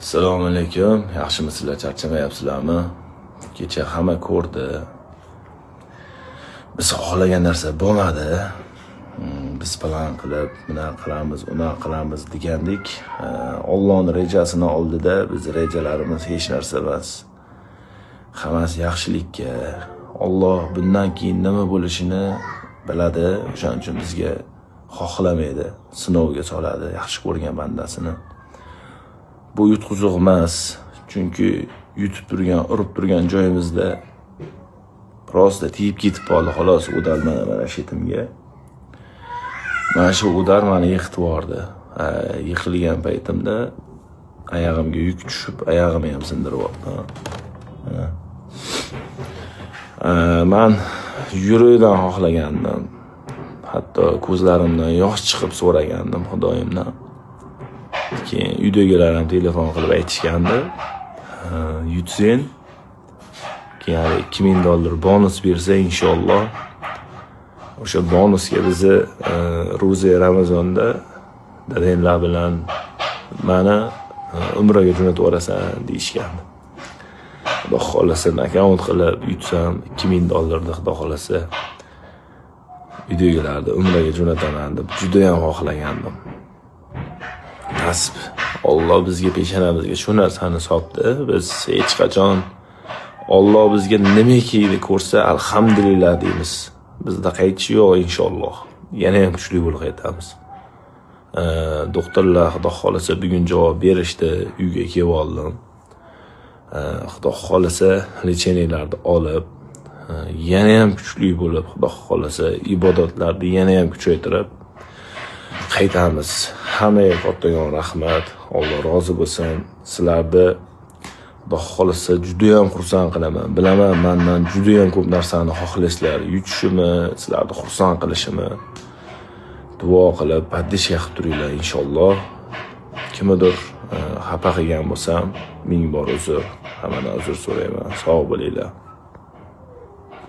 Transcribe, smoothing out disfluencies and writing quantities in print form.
Assalomu alaykum. Yaxshimisizlar, charchamayapsizlarmi? Kecha hamma ko'rdi. Biz xohlagan narsa bo'lmadi. Biz plan qilib, buni qilamiz, uni qilamiz degandik. Allohning rejasini oldida biz rejalarimiz hech narsa emas. Hammasi yaxshilikka. Alloh bundan keyin nima bo'lishini biladi. O'shaning uchun bizga xohlamaydi, sinovga soladi yaxshi ko'rgan bandasini. Bu yutquzuq emas, chunki yutib turgan, urib turgan joyimizda prosta tiyib ketib qoldi, xolos udar mana shetimga. Mana shu udar meni yiqitib yubordi. Yiqilgan paytimda oyog'imga yuk tushib, oyog'imni ham sindirib oldi. Men yurakdan xohlagandim. Hatto ko'zlarimdan yosh chiqib so'ragandim Xudoyimdan. Keyin uydagilar ham telefon qilib aytishgandi. Yutsang, keyin $2000 bonus bersa inshaalloh o'sha bonusga bizni ro'za Ramazonda dadanglar bilan meni umraga jo'natib yuborasan deyishgandi. Xudo xolasa akkaunt qilib yutsam $2000 Xudo xolasa uydagilarni umraga jo'nataman deb juda ham xohlagandim. Nasib. Alloh bizga peshonamizga shu narsani soldi. Biz hech qachon Alloh bizga nimaki ko'rsa alhamdulillah deymiz. Bizda qaytish yo'q inshaalloh. Yana ham kuchli bo'lib qaytamiz. Doktorlar Xudo xolasa bugun javob berishdi, uyga kelib oldim. Xudo xolasa lecheniyalarni olib, yana ham kuchli bo'lib, Xudo xolasa ibodatlarni yana ham kuchaytirib qaytamiz. Hammaga kattagon rahmat. Alloh rozi bo'lsin. Sizlarni Xudo xolasa juda ham xursand qilaman. Bilaman, mendan juda ham ko'p narsani xohlaysizlar. Yutishimni, sizlarni xursand qilishimni duo qilib, paddishga qilib turinglar inshaalloh. Kimdir xafa qilgan bo'lsam, ming bor uzr. Hammadan uzr so'rayman. Sog' bo'linglar.